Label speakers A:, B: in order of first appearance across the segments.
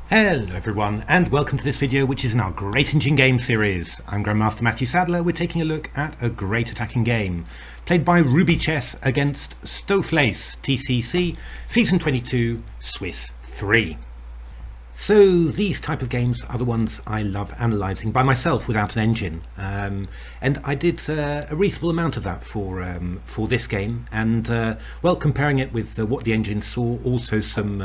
A: Hello everyone, and welcome to this video, which is in our Great Engine Game series. I'm Grandmaster Matthew Sadler. We're taking a look at a great attacking game played by RubiChess-Stoofvlees, TCEC, Season 22, Swiss 3. So these type of games are the ones I love analysing by myself without an engine, and I did a reasonable amount of that for this game, and well, comparing it with what the engine saw, also some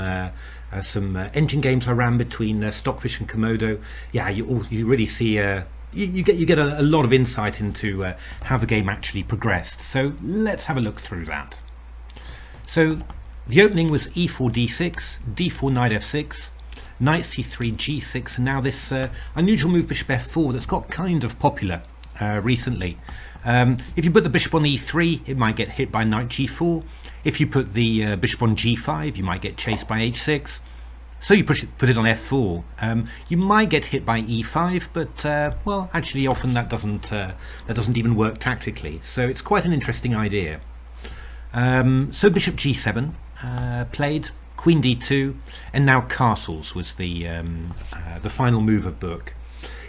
A: engine games I ran between Stockfish and Komodo. Yeah, you really see you get a lot of insight into how the game actually progressed. So let's have a look through that. So the opening was e4 d6, d4 knight f6, knight c3 g6, and now this unusual move bishop f4 that's got kind of popular recently. If you put the bishop on e3, it might get hit by knight g4. If you put the bishop on g5, you might get chased by h6. So you put it on f4. You might get hit by e5, but well, actually often that doesn't even work tactically. So it's quite an interesting idea. So bishop g7 played, queen d2, and now castles was the final move of book.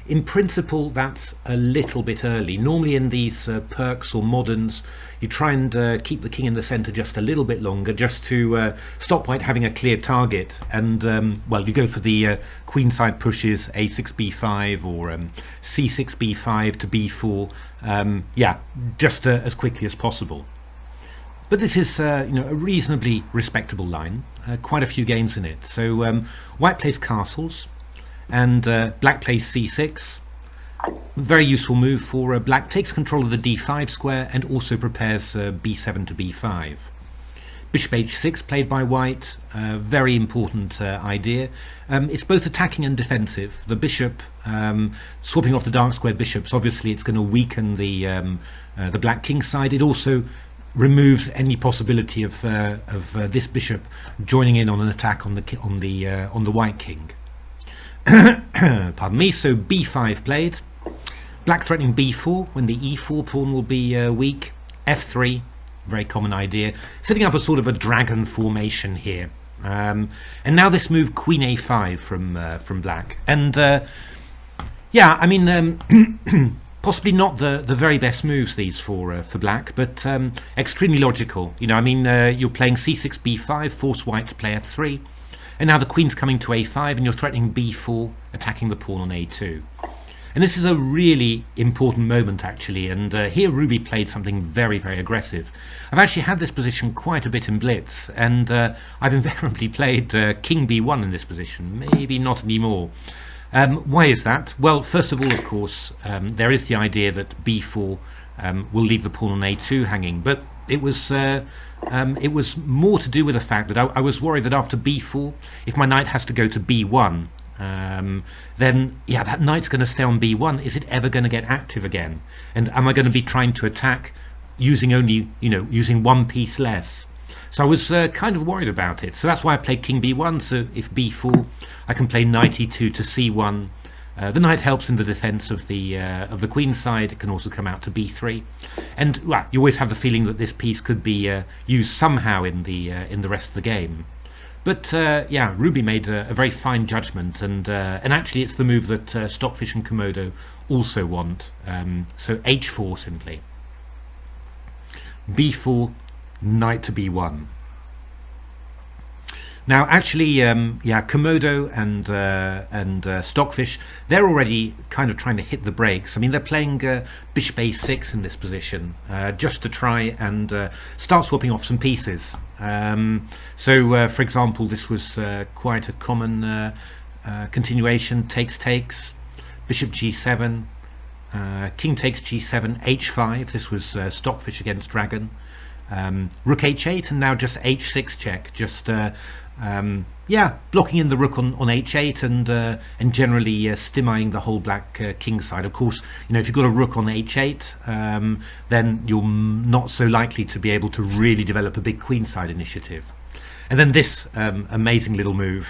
A: In principle, that's a little bit early. Normally in these perks or moderns, you try and keep the king in the center just a little bit longer, just to stop white having a clear target. And well, you go for the queenside pushes, a6 b5 or c6 b5 to b4. Yeah, just as quickly as possible. But this is a reasonably respectable line. Quite a few games in it. So white plays castles, and black plays c6. Very useful move for black. Takes control of the d5 square and also prepares b7 to b5. Bishop h6 played by white. Very important idea. It's both attacking and defensive. The bishop, swapping off the dark square bishops, obviously it's going to weaken the black king side. It also removes any possibility of this bishop joining in on an attack on the white king. Pardon me. So b5 played, black threatening b4 when the e4 pawn will be weak. f3, very common idea, setting up a sort of a dragon formation here. And now this move queen a5 from black, and yeah, I mean possibly not the very best moves these for black, but extremely logical. I mean, you're playing c6 b5, force white to play f3. And now the queen's coming to a5 and you're threatening b4, attacking the pawn on a2. And this is a really important moment actually, and here Ruby played something very, very aggressive. I've actually had this position quite a bit in Blitz, and I've invariably played king b1 in this position, maybe not anymore. Why is that? Well, first of all, of course, there is the idea that b4 will leave the pawn on a2 hanging, but it was more to do with the fact that I was worried that after b4, if my knight has to go to b1, then yeah, that knight's going to stay on b1. Is it ever going to get active again? And am I going to be trying to attack using only, using one piece less? So I was kind of worried about it. So that's why I played king b1. So if b4, I can play knight e2 to c1. The knight helps in the defense of the queen side. It can also come out to b3, and well, you always have the feeling that this piece could be used somehow in the rest of the game. But yeah, Ruby made a very fine judgment, and actually it's the move that Stockfish and Komodo also want. So h4 simply, b4, knight to b1. Now, actually, yeah, Komodo and Stockfish, they're already kind of trying to hit the brakes. I mean, they're playing bishop a6 in this position, just to try and start swapping off some pieces. So, for example, this was quite a common continuation. Takes, bishop g7, king takes g7, h5. This was Stockfish against Dragon. Rook h8, and now just h6 check. Just yeah, blocking in the rook on h8 and generally stymieing the whole black king side. Of course, if you've got a rook on h8, then you're not so likely to be able to really develop a big queenside initiative. And then this amazing little move,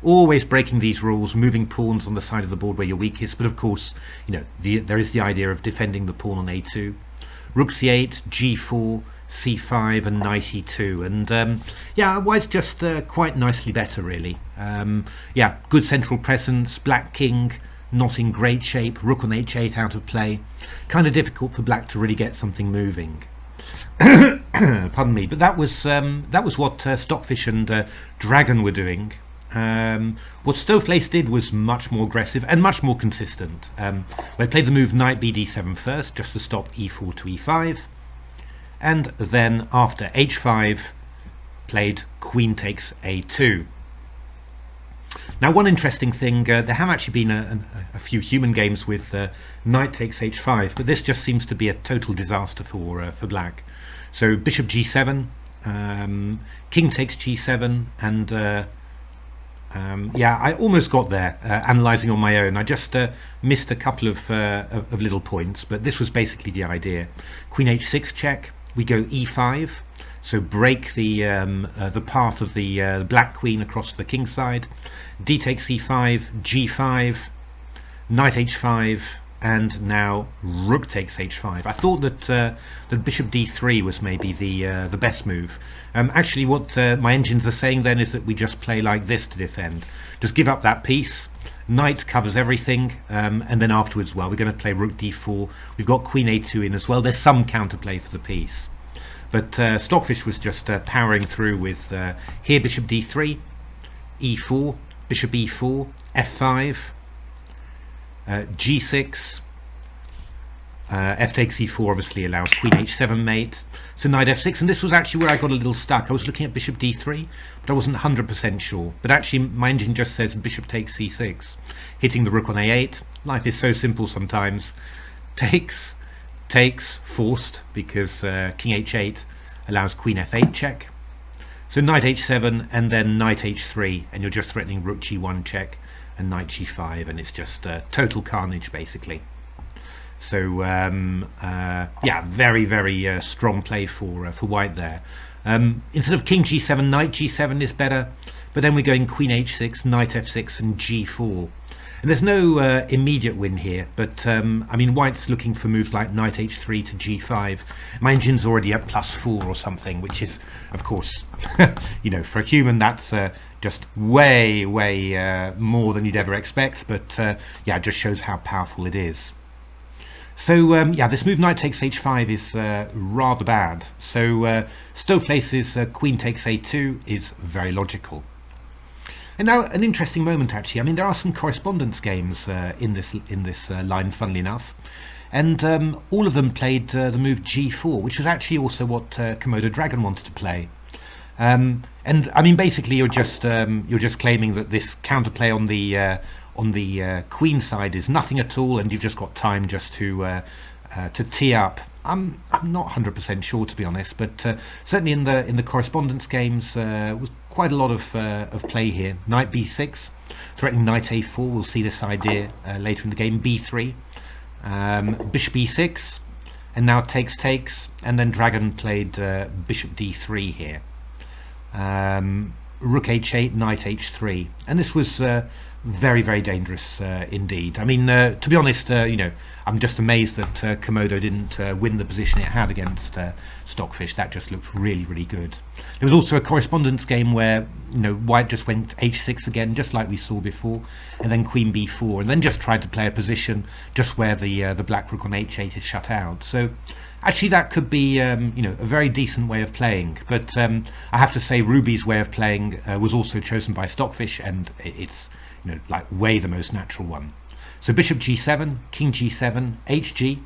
A: always breaking these rules, moving pawns on the side of the board where you're weakest. But of course, there is the idea of defending the pawn on a2. Rook c8, g4, c5 and knight e2, and yeah, white's just quite nicely better really. Yeah, good central presence, black king not in great shape, rook on h8 out of play, kind of difficult for black to really get something moving. Pardon me, but that was what Stockfish and Dragon were doing. What Stoofvlees did was much more aggressive and much more consistent. They played the move knight bd7 first, just to stop e4 to e5, and then after h5 played queen takes a2. Now, one interesting thing, there have actually been a few human games with knight takes h5, but this just seems to be a total disaster for black. So bishop g7, king takes g7, and yeah, I almost got there analysing on my own. I just missed a couple of little points, but this was basically the idea. Queen h6 check, we go e5, so break the path of the black queen across the king side. D takes e5, g5, knight h5, and now rook takes h5. I thought that bishop d3 was maybe the best move. Actually, what my engines are saying then is that we just play like this to defend. Just give up that piece. Knight covers everything, and then afterwards, well, we're going to play rook d4. We've got queen a2 in as well. There's some counterplay for the piece. But Stockfish was just powering through with here bishop d3, e4, bishop e4, f5, g6, f takes e4 obviously allows queen h7 mate, so knight f6, and this was actually where I got a little stuck. I was looking at bishop d3, but I wasn't 100% sure. But actually my engine just says bishop takes c6, hitting the rook on a8. Life is so simple sometimes. Takes, forced, because king h8 allows queen f8 check. So knight h7 and then knight h3, and you're just threatening rook g1 check and knight g5, and it's just total carnage basically. So yeah, very strong play for white there. Instead of king g7, knight g7 is better, but then we're going queen h6, knight f6 and g4. And there's no immediate win here, but I mean, white's looking for moves like knight h3 to g5. My engine's already at +4 or something, which is, of course, you know, for a human, that's just way more than you'd ever expect. But yeah, it just shows how powerful it is. So yeah, this move knight takes h5 is rather bad. So Stoofvlees' queen takes a2 is very logical. And now an interesting moment actually. I mean, there are some correspondence games in this line, funnily enough, and all of them played the move g4, which was actually also what Komodo Dragon wanted to play. And I mean, basically, you're just claiming that this counterplay on the queen side is nothing at all, and you've just got time just to tee up. I'm not 100% sure, to be honest, but certainly in the correspondence games was quite a lot of play here. Knight b6, threatening knight a4. We'll see this idea later in the game. b3, bishop e6, and now takes, and then Dragon played bishop d3 here. Rook h8, knight h3, and this was very dangerous indeed. I mean, to be honest, you know, I'm just amazed that Komodo didn't win the position it had against Stockfish. That just looked really good. There was also a correspondence game where, you know, white just went h6 again, just like we saw before, and then queen b4, and then just tried to play a position just where the black rook on h8 is shut out. So actually that could be you know, a very decent way of playing, but I have to say Rubi's way of playing was also chosen by Stockfish, and it's, you know, like way the most natural one. So bishop g7, king g7, hg,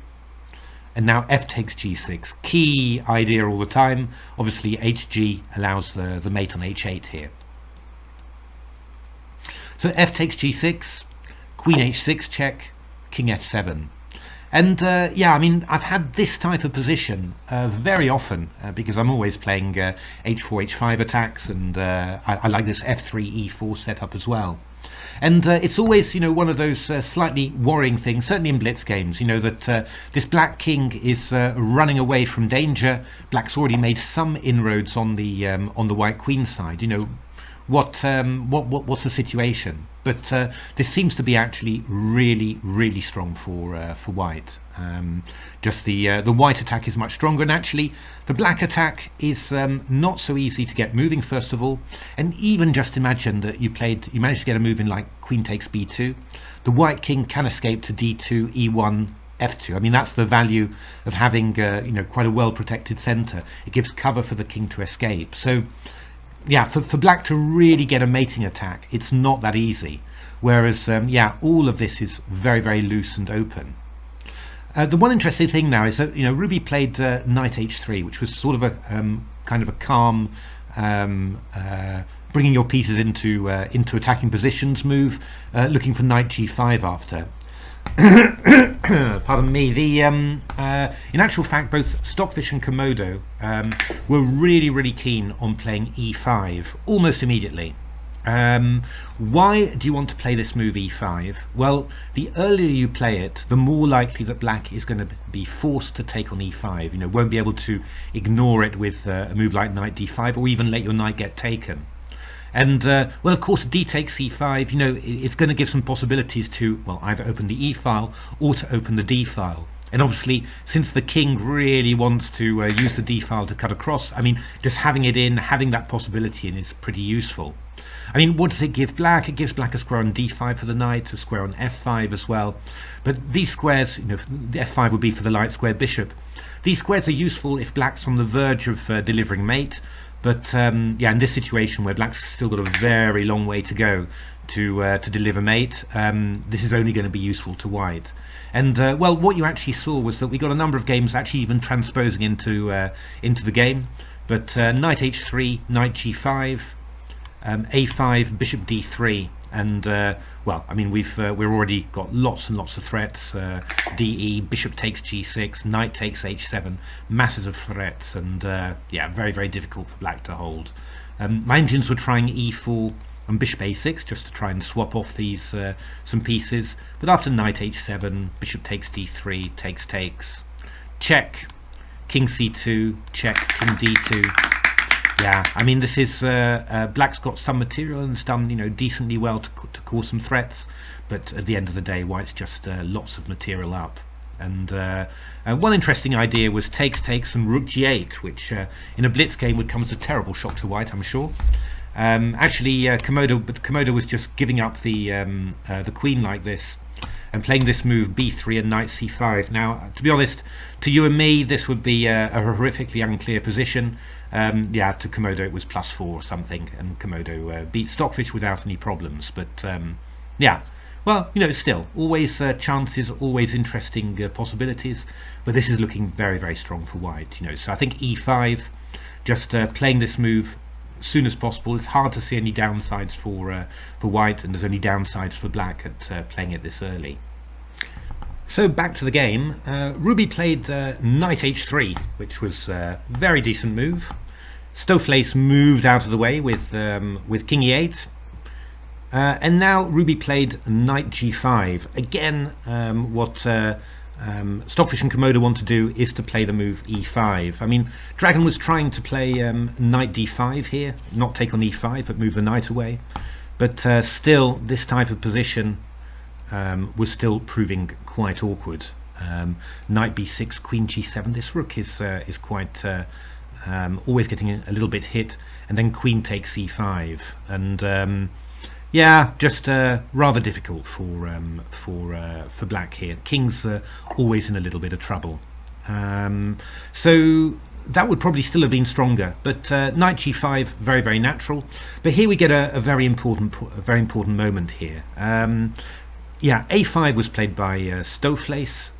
A: and now f takes g6. Key idea all the time. Obviously hg allows the mate on h8 here. So f takes g6, queen h6 check, king f7. And yeah, I mean, I've had this type of position very often because I'm always playing h4, h5 attacks, and I like this f3, e4 setup as well. And it's always, you know, one of those slightly worrying things, certainly in blitz games, you know, that this black king is running away from danger. Black's already made some inroads on the white queen side. You know, what's the situation? but this seems to be actually really strong for white. Just the white attack is much stronger, and actually the black attack is not so easy to get moving, first of all. And even just imagine that you managed to get a move in like queen takes b2. The white king can escape to d2, e1, f2. I mean, that's the value of having quite a well protected center. It gives cover for the king to escape. So yeah, for black to really get a mating attack, it's not that easy. Whereas all of this is very loose and open. The one interesting thing now is that Rubi played knight h3, which was sort of a kind of a calm bringing your pieces into attacking positions move, looking for knight g5 after. Pardon me. In actual fact, both Stockfish and Komodo were really keen on playing e5 almost immediately. Why do you want to play this move e5? Well, the earlier you play it, the more likely that black is going to be forced to take on e5. Won't be able to ignore it with a move like knight d5, or even let your knight get taken. And well, of course, d takes e5, it's going to give some possibilities to, well, either open the e file or to open the d file. And obviously, since the king really wants to use the d file to cut across, I mean, just having it in, having that possibility in is pretty useful. I mean, what does it give black? It gives black a square on d5 for the knight, a square on f5 as well. But these squares, the f5 would be for the light square bishop. These squares are useful if black's on the verge of delivering mate. But in this situation where black's still got a very long way to go to deliver mate, this is only going to be useful to white. And well, what you actually saw was that we got a number of games actually even transposing into the game. But knight h3, knight g5, a5, bishop d3, and well, I mean, we're already got lots and lots of threats. de, bishop takes g6, knight takes h7, masses of threats, and very difficult for black to hold. My engines were trying e4 and bishop a6 just to try and swap off these some pieces, but after knight h7, bishop takes d3, takes, check, king c2, check, king d2. Yeah, I mean, this is black's got some material and it's done decently well to cause some threats, but at the end of the day, white's just lots of material up. And one interesting idea was takes and rook g8, which in a blitz game would come as a terrible shock to white, I'm sure. Actually, Komodo was just giving up the queen like this and playing this move b3 and knight c5. Now, to be honest, to you and me, this would be a horrifically unclear position. To Komodo it was +4 or something, and Komodo beat Stockfish without any problems. But well, still always chances, always interesting possibilities. But this is looking very strong for white. So I think e5, just playing this move as soon as possible. It's hard to see any downsides for white, and there's only downsides for black at playing it this early. So back to the game. Rubi played knight h3, which was a very decent move. Stoofvlees moved out of the way with king e8, and now Rubi played knight g5. Again, what Stockfish and Komodo want to do is to play the move e5. I mean, Dragon was trying to play knight d5 here, not take on e5, but move the knight away. But still, this type of position was still proving quite awkward. Knight b6, queen g7. This rook is quite always getting a little bit hit, and then queen takes e5, and just rather difficult for black here. King's always in a little bit of trouble. So that would probably still have been stronger, but knight g5, very natural. But here we get a very important moment here. A5 was played by Stoofvlees.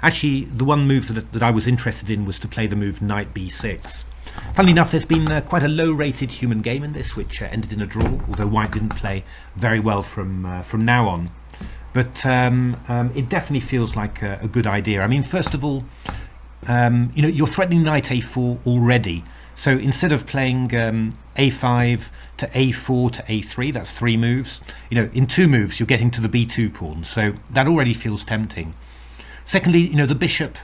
A: Actually, the one move that I was interested in was to play the move knight b6. Funnily enough, there's been quite a low-rated human game in this, which ended in a draw, although white didn't play very well from now on. But it definitely feels like a good idea. I mean, first of all, you're threatening knight a4 already. So instead of playing a5 to a4 to a3, that's 3 moves. In 2 moves, you're getting to the b2 pawn. So that already feels tempting. Secondly, the bishop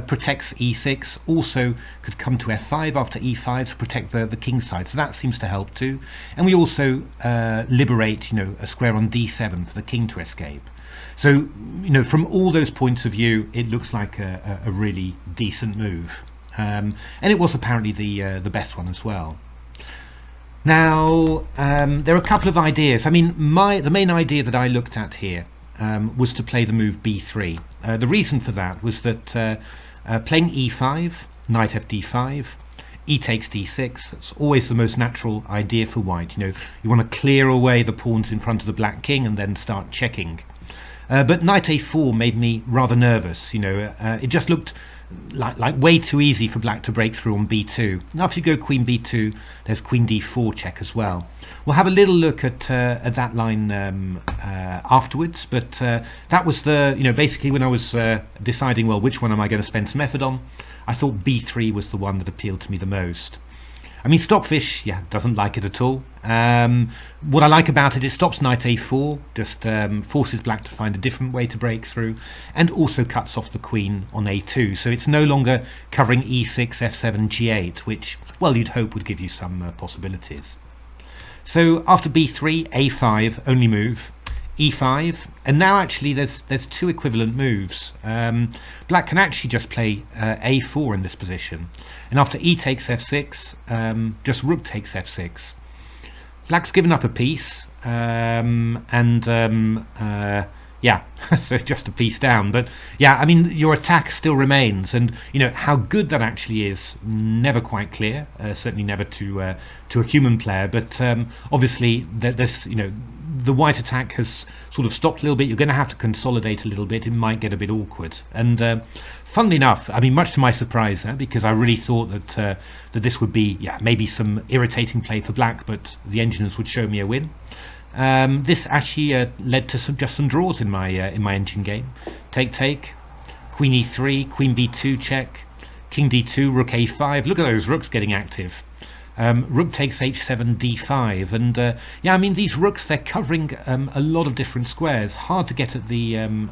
A: protects e6, also could come to f5 after e5 to protect the king side, so that seems to help too. And we also liberate, a square on d7 for the king to escape. So, from all those points of view, it looks like a really decent move, and it was apparently the best one as well. Now, there are a couple of ideas. I mean, the main idea that I looked at here was to play the move b3. The reason for that was that playing e5, knight fd5, e takes d6, that's always the most natural idea for white. You want to clear away the pawns in front of the black king and then start checking. But knight a4 made me rather nervous. It just looked like way too easy for black to break through on b2. And after you go queen b2, there's queen d4 check as well. We'll have a little look at that line afterwards, but that was basically when I was deciding, well, which one am I going to spend some effort on, I thought b3 was the one that appealed to me the most. I mean, Stockfish, doesn't like it at all. What I like about it stops knight a4, just forces black to find a different way to break through, and also cuts off the queen on a2. So it's no longer covering e6, f7, g8, which, well, you'd hope would give you some possibilities. So after b3, a5, only move, e5, and now actually there's two equivalent moves. Black can actually just play a4 in this position, and after e takes f6, just rook takes f6. Black's given up a piece, so just a piece down. But I mean, your attack still remains, and how good that actually is, never quite clear. Certainly never to a human player. But obviously, there's the white attack has sort of stopped a little bit. You're going to have to consolidate a little bit. It might get a bit awkward. And funnily enough, I mean, much to my surprise, because I really thought that this would be maybe some irritating play for black, but the engineers would show me a win. This actually led to just some draws in my engine game. Take, queen e3, queen b2 check, king d2, rook a5. Look at those rooks getting active. Rook takes h7, d5, and I mean, these rooks, they're covering a lot of different squares. Hard to get at the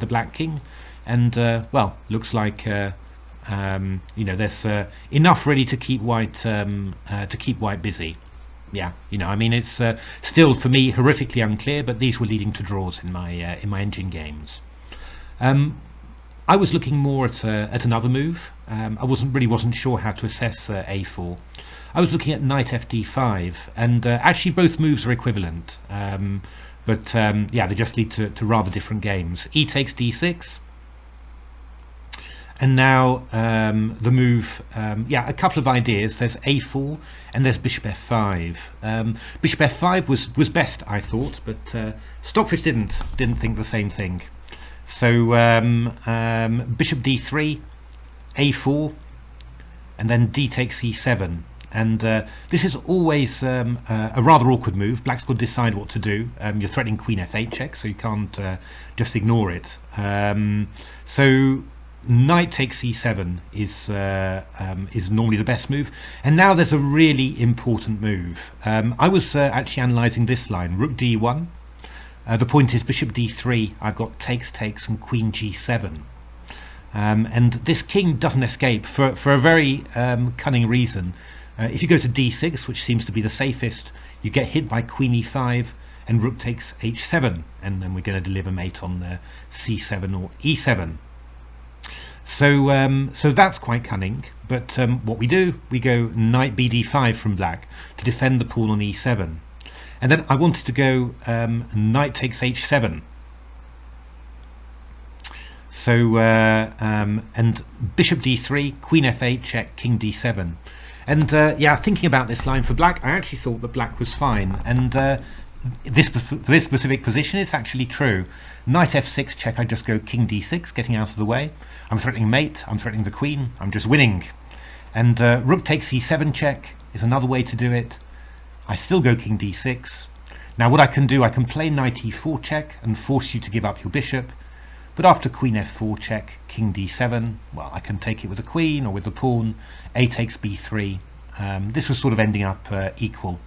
A: black king, and well, looks like there's enough really to keep white busy. I mean, it's still for me horrifically unclear, but these were leading to draws in my engine games. I was looking more at another move. I wasn't sure how to assess a4. I was looking at knight fd5, and actually both moves are equivalent, but they just lead to rather different games. E takes d6, and now the move, a couple of ideas. There's a4 and there's bishop f5. Bishop f5 was best, I thought, but Stockfish didn't think the same thing. So bishop d3, a4, and then d takes e7. And this is always a rather awkward move. Black's got to decide what to do. You're threatening queen f8 check, so you can't just ignore it. So knight takes e7 is normally the best move. And now there's a really important move. I was actually analysing this line, rook d1. The point is bishop d3. I've got takes, and queen g7. And this king doesn't escape for a very cunning reason. If you go to d6, which seems to be the safest, you get hit by queen e5 and rook takes h7, and then we're going to deliver mate on c7 or e7. So that's quite cunning. But what we do, we go knight bd5 from black to defend the pawn on e7, and then I wanted to go knight takes h7. So and bishop d3, queen f8 check, king d7. And thinking about this line for black, I actually thought that black was fine. And this specific position, it's actually true. Knight f6 check, I just go king d6, getting out of the way. I'm threatening mate, I'm threatening the queen, I'm just winning. And rook takes e7 check is another way to do it. I still go king d6. Now what I can do, I can play knight e4 check and force you to give up your bishop. But after queen f4 check, king d7, well, I can take it with the queen or with the pawn. A takes b3. This was sort of ending up equal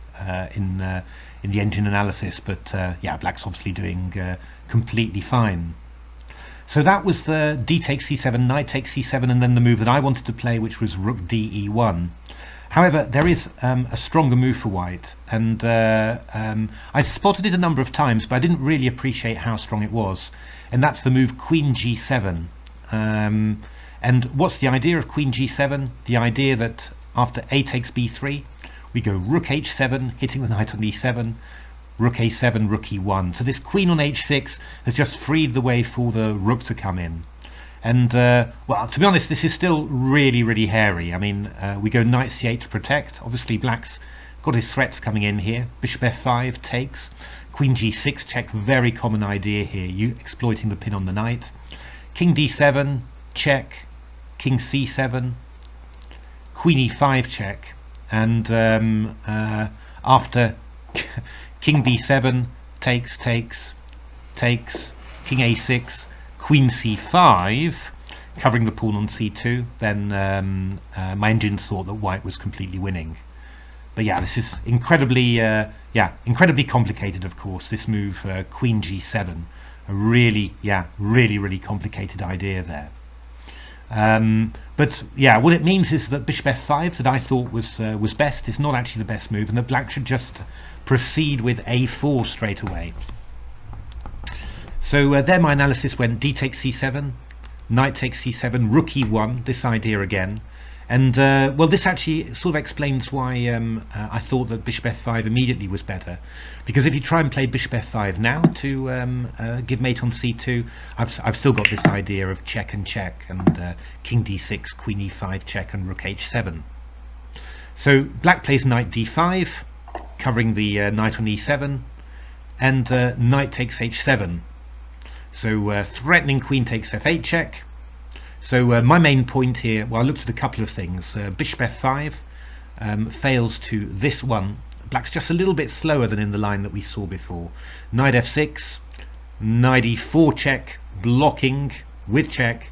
A: in the engine analysis, but black's obviously doing completely fine. So that was the d takes c7, knight takes c7, and then the move that I wanted to play, which was rook d e1. However, there is a stronger move for white, and I spotted it a number of times, but I didn't really appreciate how strong it was, and that's the move queen g7. And what's the idea of queen g7? The idea that after a takes b3, we go rook h7, hitting the knight on e7, rook a7, rook e1. So this queen on h6 has just freed the way for the rook to come in. And, well, to be honest, this is still really, really hairy. I mean, we go knight c8 to protect. Obviously, black's got his threats coming in here. Bishop f5 takes. Queen g6 check, very common idea here, you exploiting the pin on the knight. King d7, check. King c7. Queen e5 check. And after king b7, takes, king a6, queen c5, covering the pawn on c2, then my engine thought that white was completely winning. But yeah, this is incredibly complicated, of course, this move, queen g7. A really complicated idea there. But yeah, what it means is that bishop f5, that I thought was best, is not actually the best move, and that black should just proceed with a4 straight away. So there my analysis went d takes c7, knight takes c7, rook e1, this idea again. And well, this actually sort of explains why I thought that bishop f5 immediately was better. Because if you try and play bishop f5 now to give mate on c2, I've still got this idea of check and check, and king d6, queen e5 check, and rook h7. So black plays knight d5, covering the knight on e7, and knight takes h7. So threatening queen takes f8 check. So my main point here, well, I looked at a couple of things. Bishop f5 fails to this one. Black's just a little bit slower than in the line that we saw before. Knight f6, knight e4 check, blocking with check,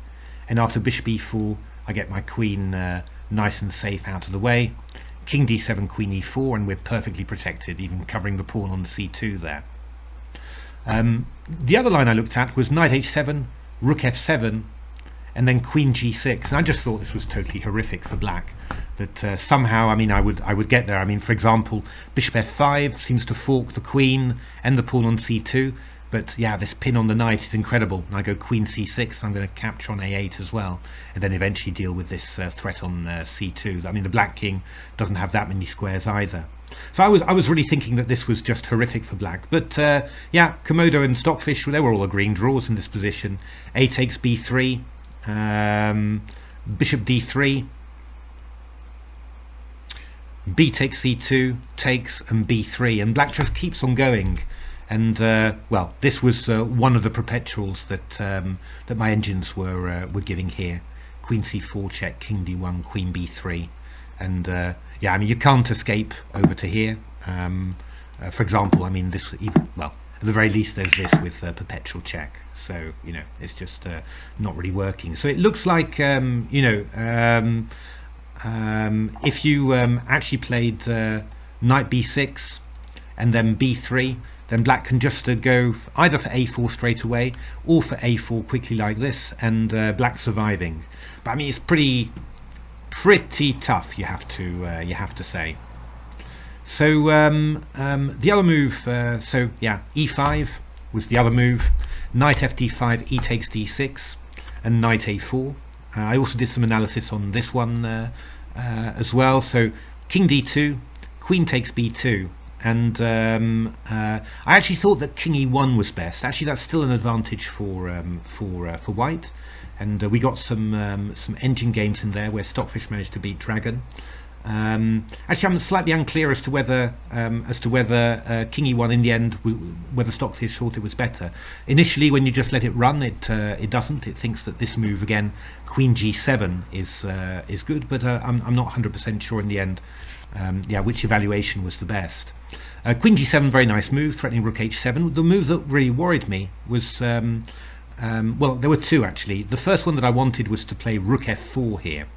A: and after bishop e4 I get my queen nice and safe out of the way. King d7, queen e4, and we're perfectly protected, even covering the pawn on the c2 there. The other line I looked at was knight h7, rook f7, and then queen g6, and I just thought this was totally horrific for black. That somehow, I mean, I would get there. I mean, for example, bishop f5 seems to fork the queen and the pawn on c2, but yeah, this pin on the knight is incredible. And I go queen c6, I'm going to capture on a8 as well, and then eventually deal with this threat on c2. I mean, the black king doesn't have that many squares either. So I was really thinking that this was just horrific for black. But yeah, Komodo and Stockfish, they were all agreeing draws in this position. A takes b3, bishop d3, b takes c2, takes, and b3, and black just keeps on going. And well, this was one of the perpetuals that that my engines were giving here. Queen c4 check, king d1, queen b3, and yeah, I mean, you can't escape over to here. For example, I mean, this even, well, at the very least there's this with perpetual check, so you know, it's just not really working. So it looks like you know, if you actually played knight b6 and then b3, then black can just go either for a4 straight away or for a4 quickly like this, and black surviving. But I mean, it's pretty tough, you have to say. So the other move, so yeah, e5 was the other move. Knight fd5, e takes d6, and knight a4. I also did some analysis on this one as well. So king d2, queen takes b2, and I actually thought that king e1 was best. Actually, that's still an advantage for white. And we got some engine games in there where Stockfish managed to beat Dragon. Actually, I'm slightly unclear as to whether king e1 in the end, whether Stockfish thought it was better. Initially, when you just let it run, it doesn't. It thinks that this move again, queen g7, is good, but I'm not 100% sure in the end. Yeah, which evaluation was the best? Queen g7, very nice move, threatening rook h7. The move that really worried me was. Well, there were two actually. The first one that I wanted was to play rook f4 here,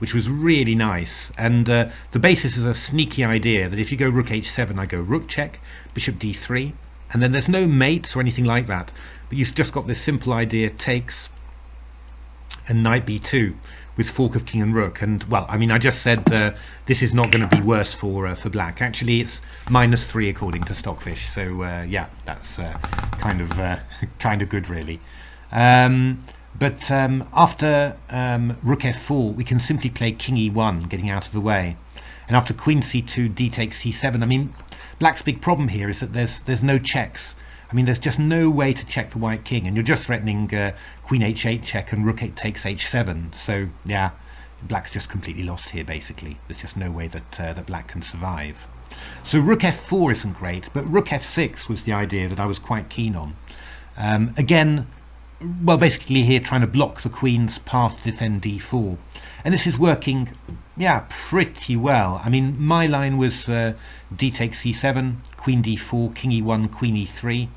A: which was really nice. And the basis is a sneaky idea that if you go rook h7, I go rook check, bishop d3, and then there's no mates or anything like that. but you've just got this simple idea: takes and knight b2 with fork of king and rook. And well, I mean, I just said this is not going to be worse for black. Actually, it's -3 according to Stockfish. So yeah, that's kind of good, really. But after rook f4, we can simply play king e1, getting out of the way. And after queen c2, d takes c7. I mean, black's big problem here is that there's no checks. I mean, there's just no way to check the white king, and you're just threatening queen h8 check and rook takes h7. So yeah, black's just completely lost here. Basically, there's just no way that that black can survive. So rook f4 isn't great, but rook f6 was the idea that I was quite keen on. Again, well, basically here trying to block the queen's path to defend d4, and this is working, yeah, pretty well. I mean, my line was d takes c7, queen d4, king e1, queen e3,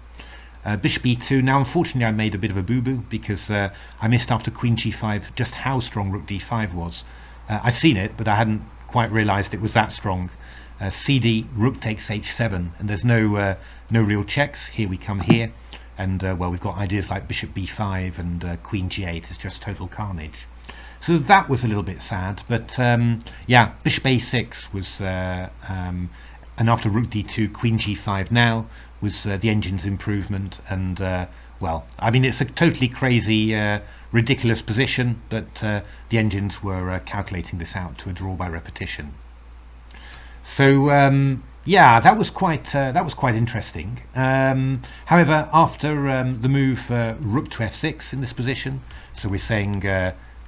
A: bishop e2. Now, unfortunately, I made a bit of a boo-boo because I missed after queen g5 just how strong rook d5 was. I'd seen it, but I hadn't quite realised it was that strong. cd, rook takes h7, and there's no real checks. Here we come here. And well, we've got ideas like bishop b5 and queen g8 is just total carnage. So that was a little bit sad, but yeah, bishop a6 was, and after rook d2, queen g5 now was the engine's improvement. And well, I mean, it's a totally crazy, ridiculous position, but the engines were calculating this out to a draw by repetition. So yeah, that was quite interesting. However, after the move rook to f6 in this position, so we're saying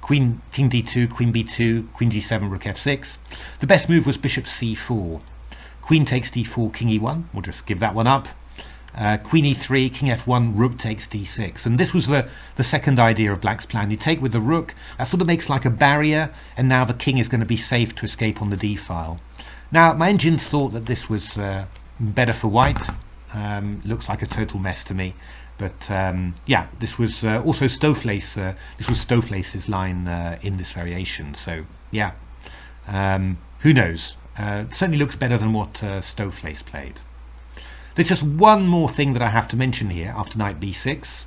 A: king d2, queen b2, queen g7, rook f6. The best move was bishop c4. Queen takes d4, king e1. We'll just give that one up. Queen e3, king f1, rook takes d6. And this was the second idea of black's plan. You take with the rook, that sort of makes like a barrier, and now the king is going to be safe to escape on the d file. Now, my engines thought that this was better for white. Looks like a total mess to me. But yeah, this was also Stoofvlees. This was Stoofvlees' line in this variation. So yeah, who knows? Certainly looks better than what Stoofvlees played. There's just one more thing that I have to mention here after knight b6.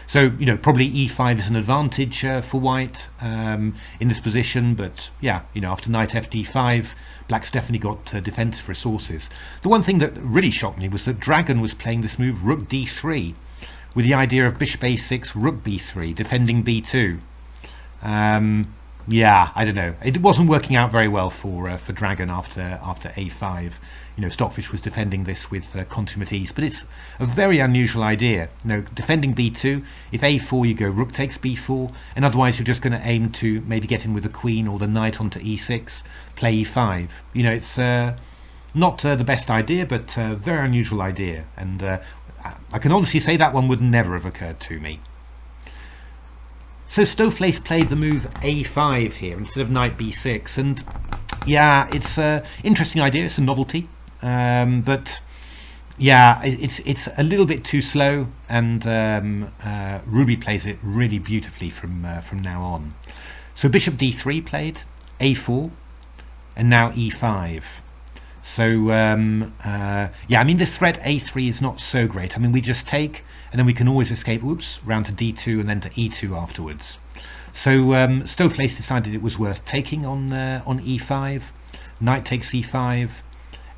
A: So, you know, probably e5 is an advantage for white in this position. But yeah, you know, after knight fd5, black's definitely got defensive resources. The one thing that really shocked me was that Dragon was playing this move rook d3 with the idea of bishop a6, rook b3, defending b2. Yeah, I don't know. It wasn't working out very well for Dragon after a5. You know, Stockfish was defending this with consummate ease, but it's a very unusual idea. You know, defending b2, if a4 you go rook takes b4, and otherwise you're just going to aim to maybe get in with the queen or the knight onto e6, play e5. You know, it's not the best idea, but a very unusual idea, and I can honestly say that one would never have occurred to me. So Stoofvlees played the move a5 here instead of knight b6, and yeah, it's an interesting idea. It's a novelty, but yeah, it's a little bit too slow, and Rubi plays it really beautifully from now on. So bishop d3 played, a4, and now e5. So yeah, I mean, this threat a3 is not so great. I mean, we just take, and then we can always escape, round to d2 and then to e2 afterwards. So Stoofvlees decided it was worth taking on e5, knight takes e5,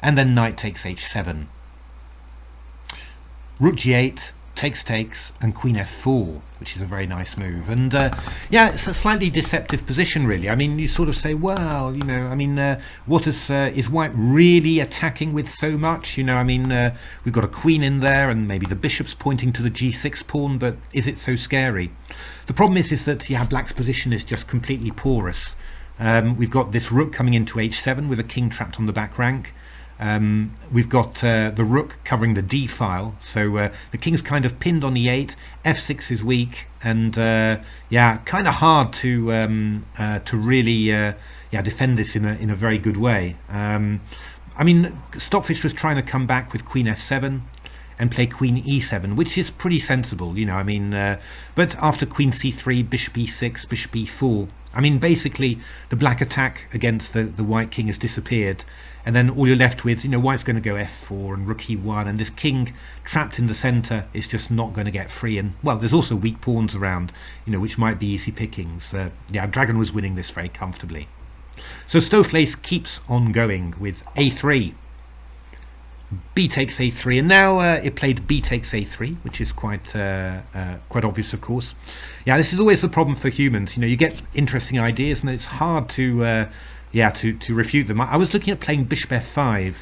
A: and then knight takes h7. Rook g8, takes, and queen f4, which is a very nice move. And yeah, it's a slightly deceptive position, really. I mean, you sort of say, well, you know, I mean, what is white really attacking with so much? You know, I mean, we've got a queen in there, and maybe the bishop's pointing to the g6 pawn, but is it so scary? The problem is that, yeah, black's position is just completely porous. We've got this rook coming into h7 with a king trapped on the back rank. We've got the rook covering the d file, so the king's kind of pinned on e8. f6 is weak, and yeah, kind of hard to really yeah, defend this in a very good way. I mean, Stockfish was trying to come back with queen f7, and play queen e7, which is pretty sensible, you know, I mean, but after queen c3, bishop e6, bishop e4, I mean, basically the black attack against the white king has disappeared, and then all you're left with, you know, white's going to go f4 and rook e1, and this king trapped in the center is just not going to get free. And well, there's also weak pawns around, you know, which might be easy pickings. Yeah, Dragon was winning this very comfortably. So Stoofvlees keeps on going with a3, b takes a3, and now it played b takes a3, which is quite obvious, of course. Yeah, this is always the problem for humans. You know, you get interesting ideas, and it's hard to refute them. I was looking at playing bishop f5,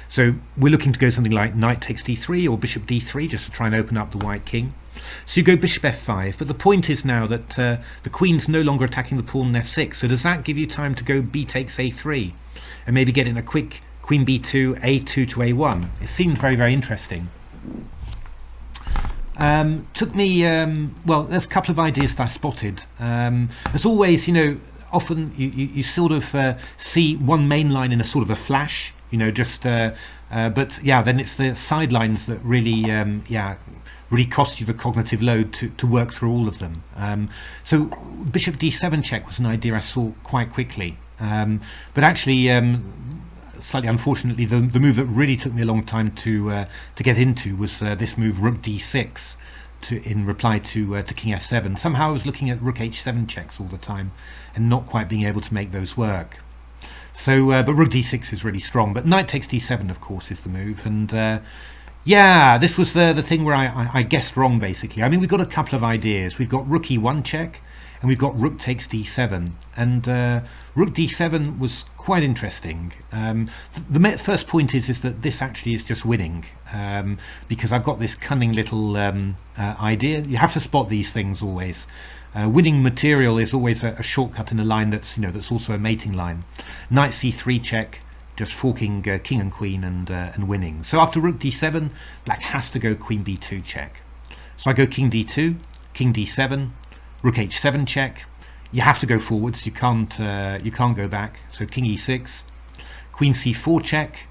A: so we're looking to go something like knight takes d3 or bishop d3 just to try and open up the white king. So you go bishop f5, but the point is now that the queen's no longer attacking the pawn on f6. So does that give you time to go b takes a3 and maybe get in a quick queen b2, a2 to a1? It seemed very, very interesting. Took me, well, there's a couple of ideas that I spotted. As always, you know, often you sort of see one main line in a sort of a flash, you know, just but yeah, then it's the sidelines that really really cost you the cognitive load to work through all of them. So bishop d7 check was an idea I saw quite quickly, but actually slightly unfortunately the move that really took me a long time to get into was this move rook d6 in reply to king f7. Somehow I was looking at rook h7 checks all the time and not quite being able to make those work. So but rook d6 is really strong, but knight takes d7 of course is the move. And yeah, this was the thing where I guessed wrong basically. I mean, we've got a couple of ideas. We've got rook e1 check and we've got rook takes d7, and rook d7 was quite interesting. The first point is that this actually is just winning, because I've got this cunning little idea. You have to spot these things always. Winning material is always a shortcut in a line that's, you know, that's also a mating line. Knight c3 check, just forking king and queen and winning. So after rook d7, black has to go queen b2 check. So I go king d2, king d7, rook h7 check. You have to go forwards. You can't go back. So king e6, queen c4 check,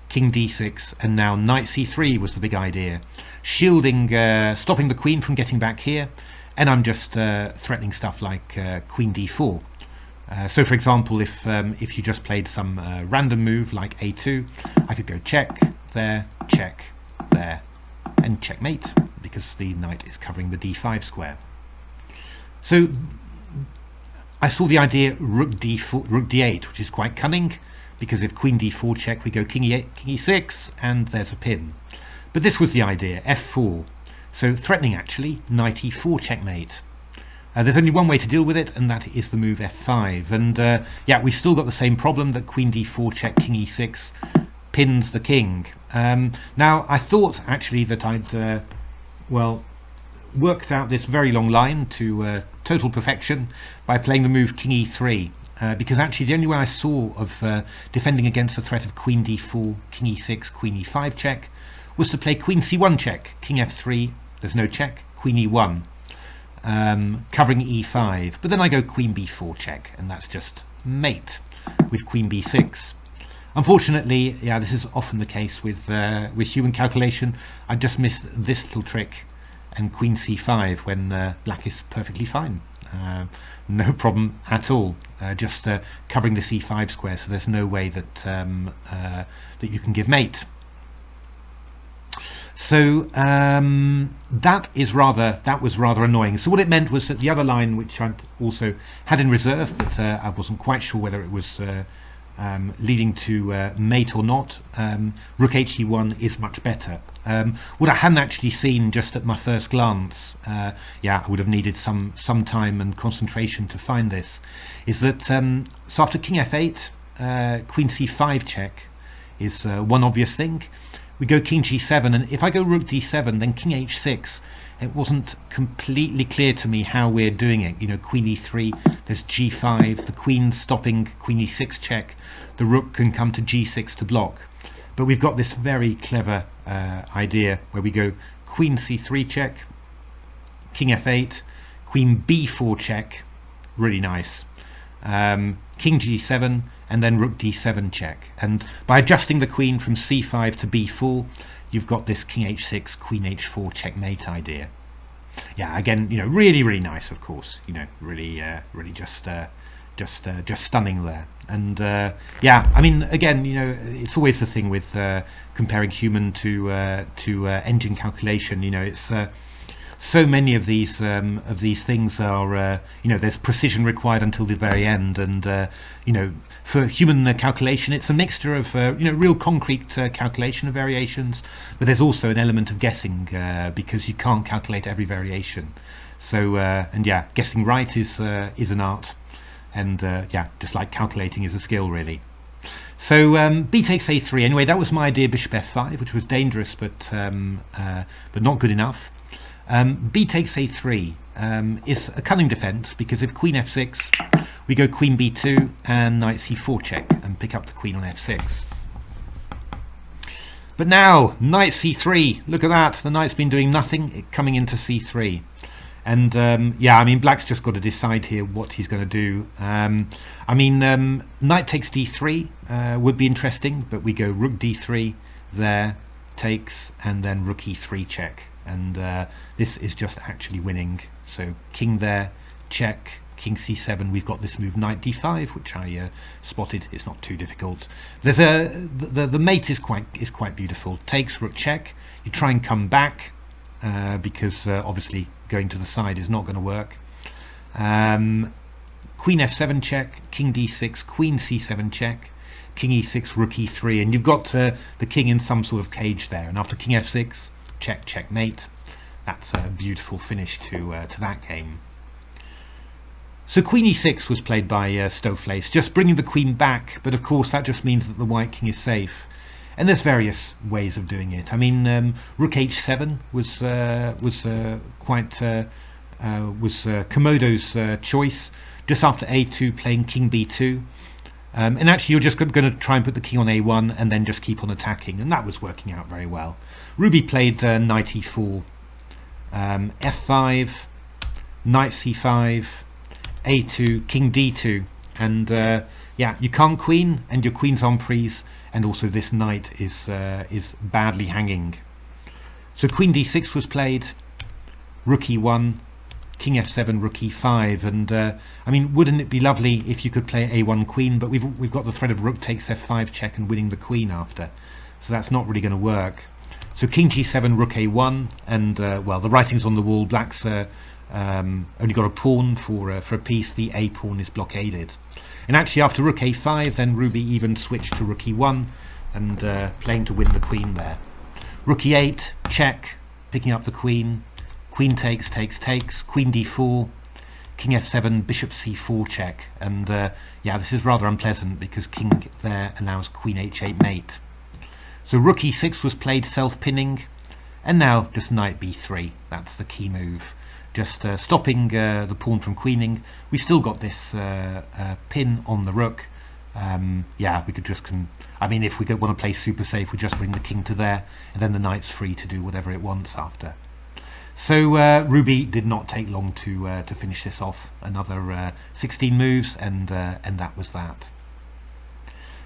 A: king d6, and now knight c3 was the big idea, shielding, stopping the queen from getting back here. And I'm just threatening stuff like queen d4. So for example, if you just played some random move like a2, I could go check there, and checkmate, because the knight is covering the d5 square. So I saw the idea rook d4, rook d8, which is quite cunning, because if queen d4 check, we go king e8, king e6, and there's a pin. But this was the idea, f4. So threatening actually, knight e4 checkmate. There's only one way to deal with it, and that is the move f5. And yeah, we still got the same problem that queen d4 check, king e6 pins the king. Now I thought actually that I'd well, worked out this very long line to total perfection by playing the move king e3, because actually the only way I saw of defending against the threat of queen d4, king e6, queen e5 check was to play queen c1 check, king f3, there's no check, queen e1, covering e5, but then I go queen b4 check, and that's just mate with queen b6. Unfortunately, yeah, this is often the case with human calculation. I just missed this little trick and queen c5 when black is perfectly fine. No problem at all, just covering the c5 square, so there's no way that that you can give mate. So that was rather annoying. So what it meant was that the other line, which I also had in reserve, but I wasn't quite sure whether it was leading to mate or not, rook he1 is much better. What I hadn't actually seen just at my first glance, yeah, I would have needed some time and concentration to find this, is that so after king f8, queen c5 check is one obvious thing. We go king g7, and if I go rook d7, then king h6. It wasn't completely clear to me how we're doing it. You know, queen e3, there's g5, the queen stopping queen e6 check, the rook can come to g6 to block. But we've got this very clever idea where we go queen c3 check, king f8, queen b4 check, really nice, king g7, and then rook d7 check. And by adjusting the queen from c5 to b4, you've got this king h6, queen h4 checkmate idea. Yeah, again, really, really nice, of course. Really, really just stunning there. And yeah, I mean, again, it's always the thing with comparing human to engine calculation. It's so many of these things are, there's precision required until the very end, and for human calculation, it's a mixture of real concrete calculation of variations, but there's also an element of guessing because you can't calculate every variation. So and yeah, guessing right is an art, and yeah, just like calculating is a skill, really. So b takes a3. Anyway, that was my idea, bishop f5, which was dangerous, but not good enough. B takes a3 is a cunning defense, because if queen f6, we go queen b2 and knight c4 check and pick up the queen on f6. But now knight c3, look at that, the knight's been doing nothing, coming into c3. And yeah, I mean, black's just got to decide here what he's going to do. I mean, knight takes d3 would be interesting, but we go rook d3 there, takes, and then rook e3 check. And this is just actually winning. So king there, check, king c7. We've got this move knight d5, which I spotted. It's not too difficult. There's the mate is quite beautiful. Takes, rook check. You try and come back because obviously going to the side is not going to work. Queen f7 check, king d6, queen c7 check, king e6, rook e3, and you've got the king in some sort of cage there. And after king f6, check, checkmate. That's a beautiful finish to that game. So queen e6 was played by Stoofvlees, just bringing the queen back, but of course that just means that the white king is safe. And there's various ways of doing it. I mean, rook h7 was Komodo's choice. Just after a2, playing king b2. And actually, you're just going to try and put the king on a1 and then just keep on attacking, and that was working out very well. Rubi played knight e4, f5, knight c5, a2, king d2, and yeah, you can't queen, and your queen's en prise, and also this knight is badly hanging. So queen d6 was played, rook e1, king f7, rook e5, and I mean, wouldn't it be lovely if you could play a1 queen, but we've got the threat of rook takes f5 check and winning the queen after, so that's not really going to work. So king g7, rook a1, and well, the writing's on the wall. Black's only got a pawn for a piece. The a pawn is blockaded, and actually after rook a5, then Rubi even switched to rook e1 and playing to win the queen there. Rook e8 check, picking up the queen. Queen takes, takes, takes, queen d4, king f7, bishop c4 check, and yeah, this is rather unpleasant because king there allows queen h8 mate. So rook e6 was played, self-pinning, and now just knight b3. That's the key move, just stopping the pawn from queening. We still got this pin on the rook. Yeah, we could just I mean, if we want to play super safe, we just bring the king to there, and then the knight's free to do whatever it wants after. So Rubi did not take long to finish this off. Another 16 moves, and that was that.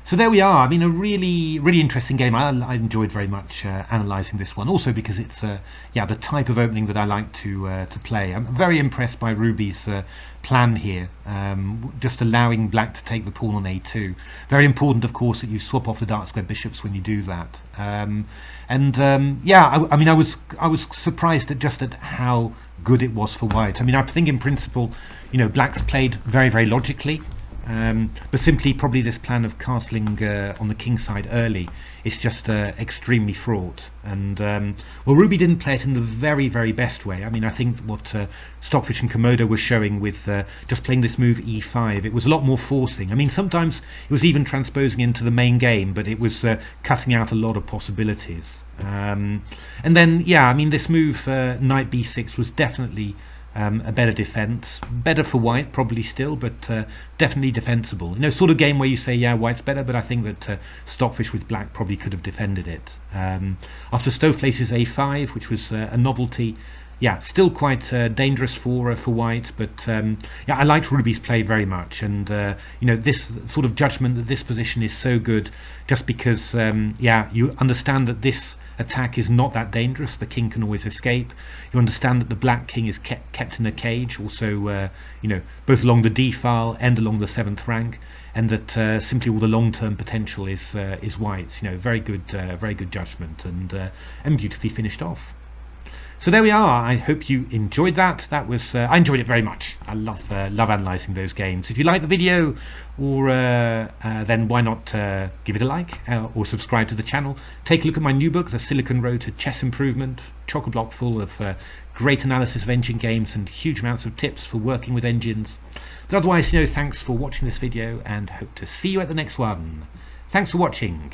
A: So there we are. I mean, a really, really interesting game. I enjoyed very much analysing this one, also because it's yeah, the type of opening that I like to play. I'm very impressed by Rubi's plan here, just allowing black to take the pawn on a2. Very important, of course, that you swap off the dark square bishops when you do that. Yeah, I mean, I was surprised at how good it was for white. I mean, I think in principle, black's played very, very logically. But simply probably this plan of castling on the king side early is just extremely fraught, and well, Rubi didn't play it in the very, very best way. I mean, I think what Stockfish and Komodo were showing with just playing this move e5, it was a lot more forcing. I mean, sometimes it was even transposing into the main game, but it was cutting out a lot of possibilities. And then, yeah, I mean, this move knight b6 was definitely a better defense, better for white probably still, but definitely defensible. Sort of game where you say, yeah, white's better, but I think that Stockfish with black probably could have defended it. After Stoofvlees' a5, which was a novelty, yeah, still quite dangerous for white, but yeah, I liked Rubi's play very much, and you know, this sort of judgment that this position is so good, just because yeah, you understand that this attack is not that dangerous. The king can always escape. You understand that the black king is kept in a cage, also you know, both along the d file and along the 7th rank, and that simply all the long-term potential is white's. You know, very good judgment, and beautifully finished off. So there we are. I hope you enjoyed that. That was I enjoyed it very much. I love analysing those games. If you like the video, or then why not give it a like or subscribe to the channel. Take a look at my new book, The Silicon Road to Chess Improvement, chock-a-block full of great analysis of engine games and huge amounts of tips for working with engines. But otherwise, you know, thanks for watching this video, and hope to see you at the next one. Thanks for watching.